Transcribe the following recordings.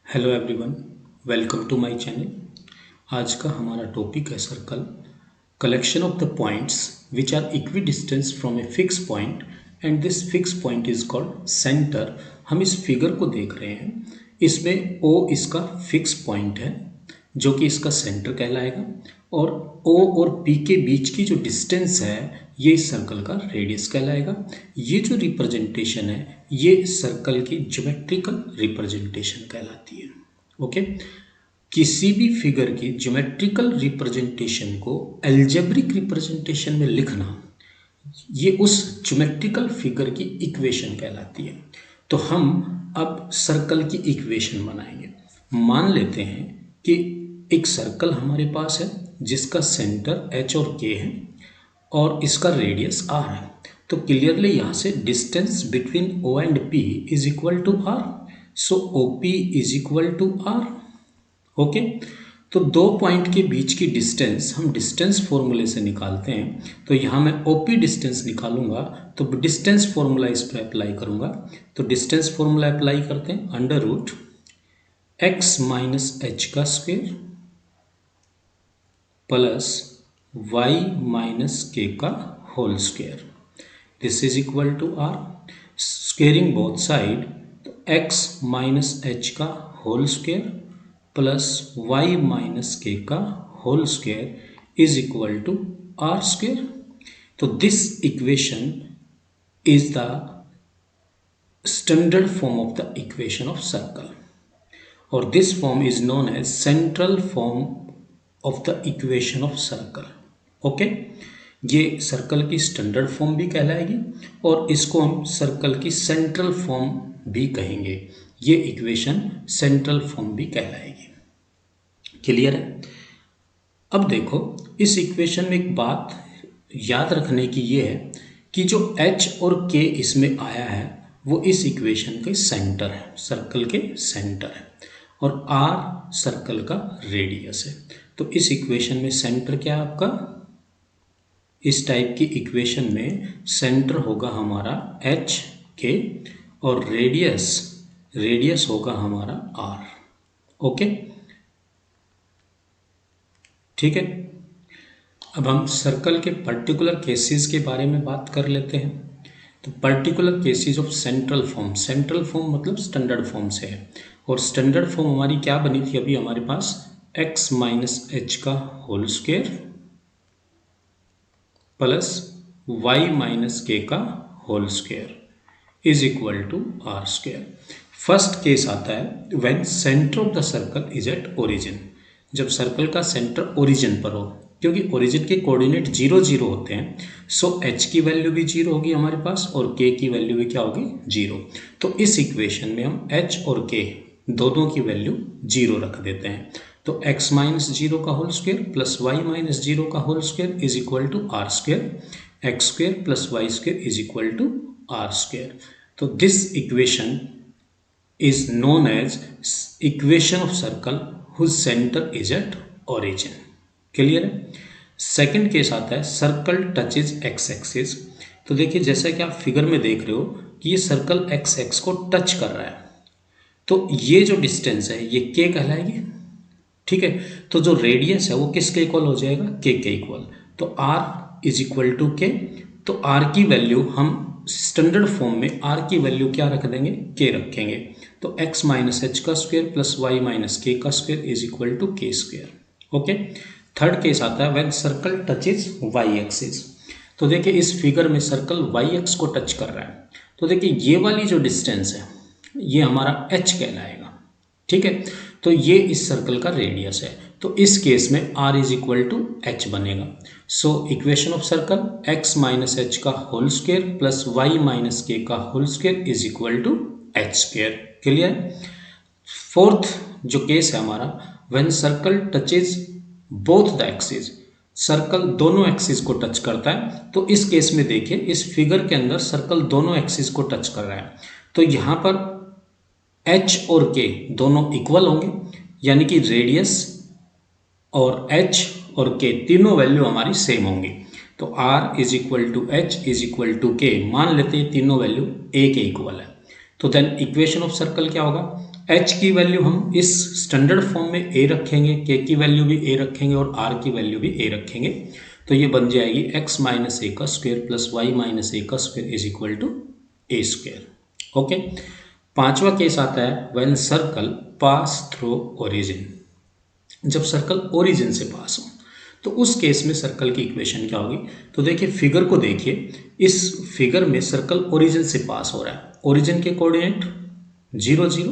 Hello everyone, welcome to my channel. आज का हमारा टॉपिक है circle. Collection of the points which are equidistance from a fix point and this fix point is called centre. हम इस figure को देख रहे हैं, इसमें O इसका फिक्स पॉइंट है जो कि इसका सेंटर कहलाएगा, और O और P के बीच की जो डिस्टेंस है ये इस सर्कल का रेडियस कहलाएगा। ये जो रिप्रेजेंटेशन है ये सर्कल की ज्योमेट्रिकल रिप्रेजेंटेशन कहलाती है। ओके, किसी भी फिगर की ज्योमेट्रिकल रिप्रेजेंटेशन को अलजेब्रिक रिप्रेजेंटेशन में लिखना, ये उस ज्योमेट्रिकल फिगर की इक्वेशन कहलाती है। तो हम अब सर्कल की इक्वेशन बनाएंगे। मान लेते हैं कि एक सर्कल हमारे पास है जिसका सेंटर H और K है और इसका रेडियस R है। तो क्लियरली यहाँ से distance between O and P is equal to R, so OP is equal to R। Okay, तो दो पॉइंट के बीच की डिस्टेंस हम डिस्टेंस फॉर्मूले से निकालते हैं। तो यहाँ मैं OP डिस्टेंस निकालूंगा तो डिस्टेंस फॉर्मूला इस पर अप्लाई करूंगा। तो डिस्टेंस फॉर्मूला अप्लाई करते हैं, under root x minus H का स्क्वेयर प्लस y माइनस के का whole square, this is equal to R। Squaring both side, तो x माइनस एच का whole square plus y minus के का whole square is equal to R square. तो this equation is the standard form of the equation of circle, और this form is known as central form of the equation of circle. Okay, ये circle की standard form भी कहलाएगी और इसको हम circle की सेंट्रल फॉर्म भी कहेंगे। ये इक्वेशन सेंट्रल फॉर्म भी कहलाएगी। क्लियर है? अब देखो, इस इक्वेशन में एक बात याद रखने की ये है कि जो H और K इसमें आया है वो इस इक्वेशन के सेंटर है, सर्कल के सेंटर है, और R सर्कल का रेडियस है। तो इस इक्वेशन में सेंटर क्या है आपका? इस टाइप की इक्वेशन में सेंटर होगा हमारा H K और रेडियस होगा हमारा R। ओके, ठीक है। अब हम सर्कल के पर्टिकुलर केसेस के बारे में बात कर लेते हैं। तो particular cases of central form मतलब स्टैंडर्ड फॉर्म से है, और स्टैंडर्ड फॉर्म हमारी क्या बनी थी अभी हमारे पास? x माइनस एच का whole square plus y minus के का whole square is equal to R square. First case आता है when centre of the circle is at origin, जब सर्कल का सेंटर ओरिजिन पर हो, क्योंकि ओरिजिन के कोऑर्डिनेट 0 0 होते हैं, सो h की वैल्यू भी 0 होगी हमारे पास और k की वैल्यू भी क्या होगी? 0। तो इस इक्वेशन में हम h और k दोनों की वैल्यू 0 रख देते हैं। तो x माइनस 0 का whole square plus y minus 0 का whole square is equal to R square, X square plus Y square is equal to R square. तो this equation is known as equation of circle whose centre is at origin. Clear है? Second case आता है circle touches x axis. तो देखिए, जैसा कि आप figure में देख रहे हो कि ये सर्कल एक्स एक्स को टच कर रहा है, तो ये जो डिस्टेंस है ये k कहलाएगी। ठीक है, तो जो रेडियस है वो किसके इक्वल हो जाएगा? k के इक्वल। तो r is equal to k। तो r की वैल्यू हम स्टैंडर्ड फॉर्म में r की वैल्यू क्या रख देंगे? k रखेंगे। तो x माइनस एच का स्क्वेयर प्लस वाई माइनस के का square is equal to k square. Okay, third case आता है when circle touches y axis. तो देखिए, इस फिगर में सर्कल वाई एक्स को टच कर रहा है। तो देखिए, ये वाली जो डिस्टेंस है ये हमारा h कहलाएगा। ठीक है, तो ये इस सर्कल का रेडियस है। तो इस केस में r is equal to h बनेगा। So equation of circle x minus H का whole square plus Y minus के का whole square is equal to h square. Clear? Fourth जो केस है हमारा, when circle touches both the axis, circle दोनों axis को touch करता है। तो इस केस में देखिए, इस फिगर के अंदर सर्कल दोनों एक्सिस को टच कर रहा है, तो यहाँ पर h और k दोनों इक्वल होंगे, यानी कि रेडियस और h और k तीनों वैल्यू हमारी सेम होंगी। तो r is equal to h is equal to k, मान लेते हैं तीनों वैल्यू a के इक्वल है। तो देन इक्वेशन ऑफ सर्कल क्या होगा? एच की वैल्यू हम इस स्टैंडर्ड फॉर्म में ए रखेंगे, के की वैल्यू भी ए रखेंगे और आर की वैल्यू भी ए रखेंगे, तो ये बन जाएगी एक्स माइनस ए का square plus Y minus a का square is equal to a square. Okay, पांचवा केस आता है when circle pass through origin. जब सर्कल ओरिजिन से पास हो तो उस केस में सर्कल की इक्वेशन क्या होगी। तो देखिए फिगर को देखिए, इस फिगर में सर्कल ओरिजिन से पास हो रहा है, ओरिजिन के कोऑर्डिनेट 0 0।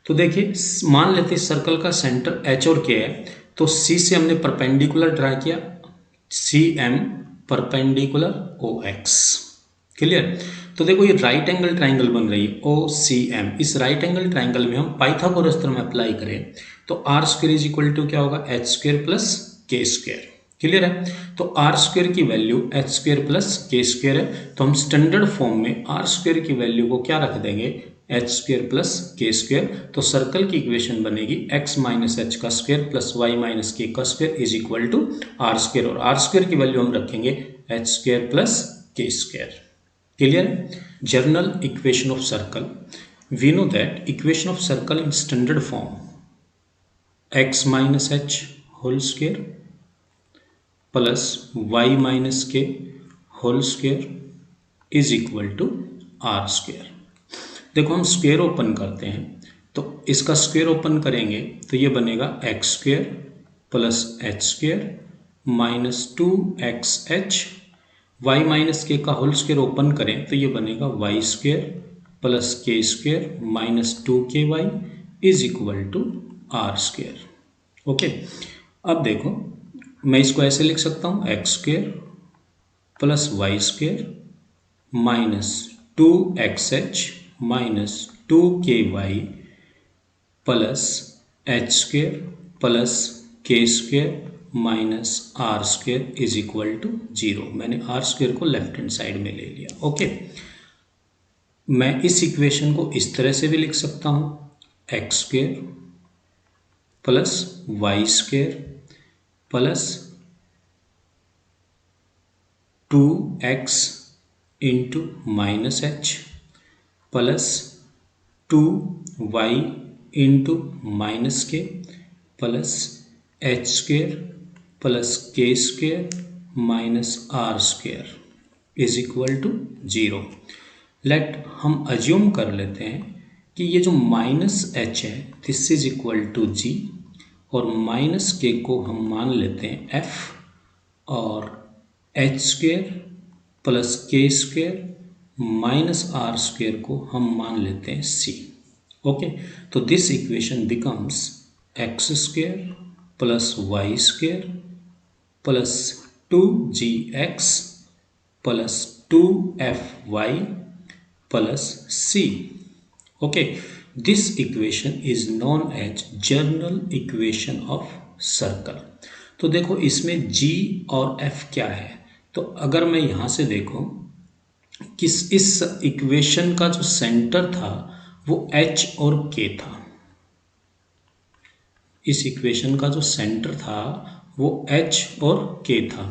तो देखिए मान लेते हैं सर्कल का सेंटर एच और के है, तो सी से हमने परपेंडिकुलर ड्रा किया, C M perpendicular O X, clear. तो देखो ये राइट एंगल ट्राइंगल बन रही है ओ सी एम। इस राइट एंगल ट्राइंगल में हम पाइथागोरस थ्योरम अप्लाई करें तो R square is equal to क्या होगा, एच स्क्वायर प्लस के स्क्वायर, क्लियर है। तो आर स्क्वायर की वैल्यू एच स्क्वायर प्लस के स्क्वायर है, तो हम स्टैंडर्ड फॉर्म में आर स्क्वायर की वैल्यू को क्या रख देंगे, एच स्क्वायर प्लस के स्क्वायर। तो सर्कल की इक्वेशन बनेगी एक्स माइनस एच का स्क्वायर प्लस वाई माइनस के का square is equal to R square, और आर स्क्वायर की वैल्यू हम रखेंगे एच स्क्वायर प्लस के square, clear. General equation of circle, we know that equation of circle in standard form X minus H whole square plus Y minus K whole square is equal to R square. देखो हम square open करते हैं, तो इसका square open करेंगे तो ये बनेगा X square plus H square minus 2xh, Y minus के का होल स्क्वायर ओपन करें तो ये बनेगा वाई स्क्वायर प्लस के square minus 2ky is equal to R square. Okay, अब देखो मैं इसको ऐसे लिख सकता हूँ x square plus Y square minus 2xh minus 2ky plus H square plus के square minus R square is equal to 0। मैंने आर स्क्वायर को लेफ्ट हैंड साइड में ले लिया। ओके, मैं इस इक्वेशन को इस तरह से भी लिख सकता हूँ, x square plus Y square plus 2x into minus h plus 2y into minus k plus H square plus के square minus R square is equal to 0। Let हम अज्यूम कर लेते हैं कि ये जो माइनस एच है this is equal to g, और माइनस के को हम मान लेते हैं एफ, और एच स्क्वायर प्लस के स्क्वायर माइनस आर स्क्वायर को हम मान लेते हैं सी। ओके, तो this equation becomes x square plus Y square plus 2gx plus 2fy plus c। Okay, this equation is known as general equation of circle. तो देखो इसमें g और f क्या है, तो अगर मैं यहाँ से देखूँ किस इस इक्वेशन का जो सेंटर था वो h और k था, इस इक्वेशन का जो सेंटर था वो h और k था।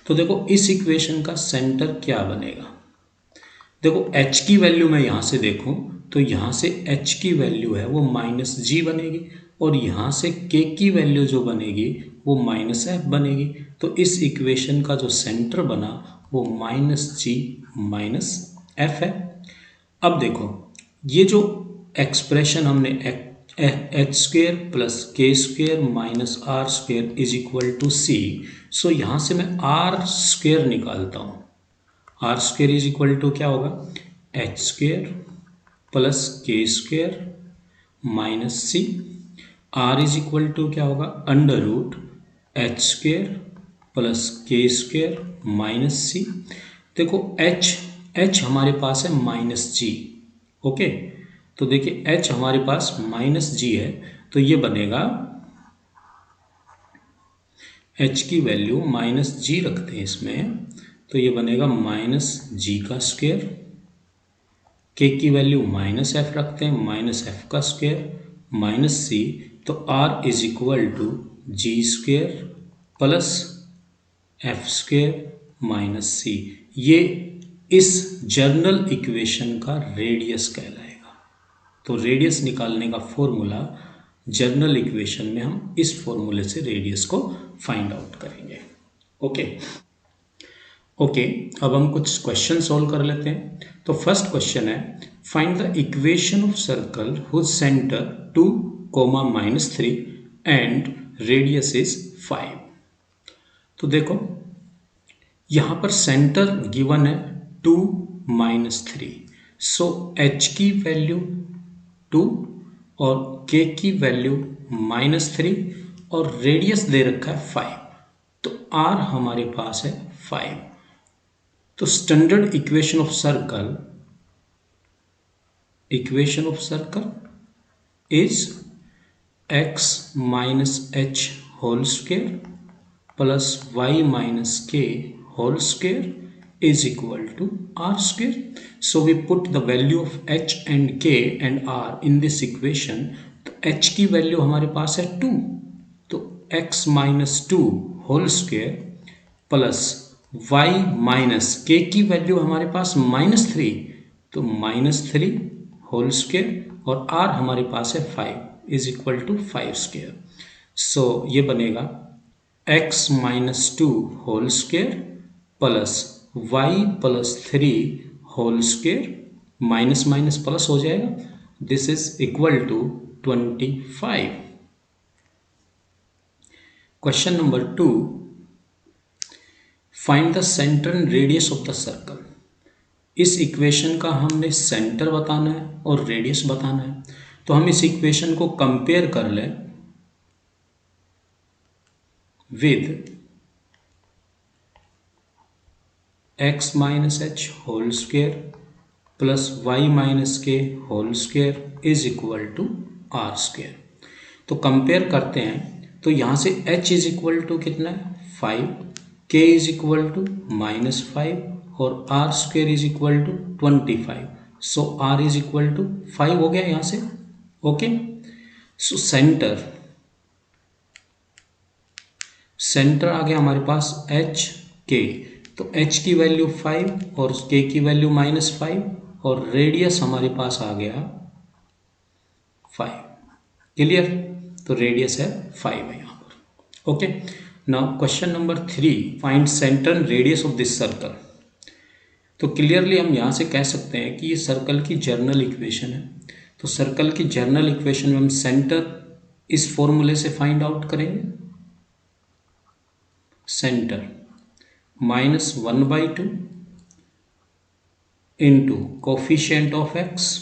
तो देखो इस इक्वेशन का सेंटर क्या बनेगा, देखो h की वैल्यू मैं यहाँ से देखूँ तो यहाँ से h की वैल्यू है वो माइनस जी बनेगी, और यहाँ से k की वैल्यू जो बनेगी वो माइनस एफ बनेगी। तो इस इक्वेशन का जो सेंटर बना वो माइनस जी माइनस एफ है। अब देखो ये जो एक्सप्रेशन हमने H square plus K square minus R square is equal to C, so यहाँ से मैं आर स्क्वेयर निकालता हूँ। R square is equal to क्या होगा, H square plus K square minus C, R is equal to क्या होगा, under root H square plus K square minus C. देखो एच हमारे पास है माइनस जी। ओके, तो देखिए h हमारे पास माइनस जी है, तो ये बनेगा h की वैल्यू माइनस जी रखते हैं इसमें, तो ये बनेगा माइनस जी का स्क्वायर, k की वैल्यू माइनस एफ रखते हैं, माइनस एफ का स्क्वायर माइनस सी, तो r is equal to G square plus F square minus C. ये इस जनरल इक्वेशन का रेडियस कहलाएगा। तो रेडियस निकालने का फॉर्मूला जनरल इक्वेशन में हम इस फॉर्मूले से रेडियस को फाइंड आउट करेंगे। ओके, अब हम कुछ क्वेश्चन सॉल्व कर लेते हैं। तो फर्स्ट क्वेश्चन है, find the equation of circle whose centre 2, -3 and radius is 5। तो देखो यहां पर सेंटर गिवन है 2, -3, सो h की वैल्यू 2 और k की वैल्यू -3 और रेडियस दे रखा है 5, तो r हमारे पास है 5। तो standard equation of circle is x minus h whole square plus y minus k whole square is equal to r square. So we put the value of h and k and r in this equation. तो h की value हमारे पास है 2, तो x minus 2 whole square plus y minus k की value हमारे पास -3, तो -3 होल स्क्वेयर और r हमारे पास है 5 is equal to 5 square. So ये बनेगा x minus 2 whole square plus y plus 3 whole square, minus minus plus हो जाएगा, this is equal to 25। Question number 2, find the centre and radius of the circle. इस equation का हमने centre बताना है और रेडियस बताना है। तो हम इस इक्वेशन को कंपेयर कर लें with x minus H whole square plus Y minus K whole square is equal to R square. तो कंपेयर करते हैं, तो यहाँ से h इज इक्वल टू कितना है 5, k इज इक्वल टू -5 और R square is equal to 25। So r is equal to 5 हो गया यहाँ से। ओके, सो सेंटर आ गया हमारे पास h k, तो h की वैल्यू 5 और k की वैल्यू -5 और रेडियस हमारे पास आ गया 5। क्लियर, तो रेडियस है 5 है यहाँ पर। Okay, now question number 3, find centre and radius of this circle. तो क्लियरली हम यहाँ से कह सकते हैं कि ये सर्कल की जर्नल इक्वेशन है। तो सर्कल की जर्नल इक्वेशन में हम सेंटर इस फॉर्मूले से फाइंड आउट करेंगे, centre -1/2 into coefficient of x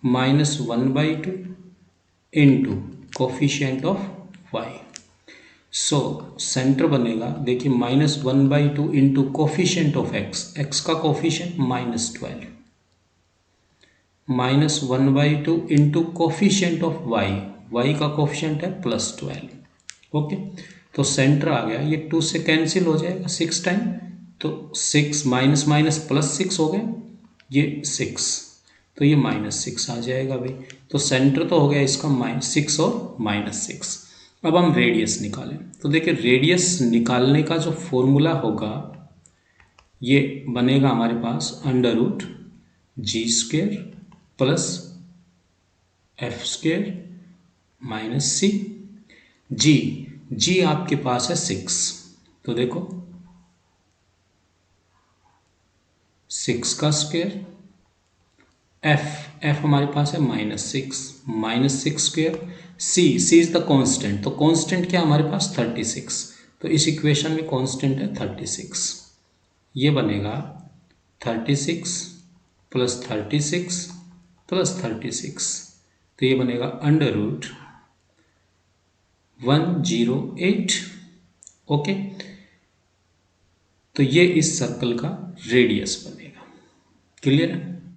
-1/2 into coefficient of y। So centre बनेगा, देखिए -1/2 इंटू कोफिशिएंट ऑफ x का coefficient -12, -1/2 into coefficient of y का कोफिशिएंट है +12। ओके, तो सेंटर आ गया, ये 2 से कैंसिल हो जाएगा 6 टाइम, तो 6 माइनस माइनस +6 हो गया, ये 6, तो ये -6 आ जाएगा भाई। तो सेंटर तो हो गया इसका -6 और -6। अब हम रेडियस निकालें, तो देखिए रेडियस निकालने का जो फॉर्मूला होगा ये बनेगा हमारे पास √g² plus f² minus c। g आपके पास है 6, तो देखो 6 का स्क्वायर, f हमारे पास है -6 square, c is the constant. तो कांस्टेंट क्या हमारे पास 36, तो इस इक्वेशन में कांस्टेंट है 36। ये बनेगा 36 प्लस 36 प्लस 36, तो ये बनेगा √108। ओके, तो ये इस सर्कल का रेडियस बनेगा। क्लियर है।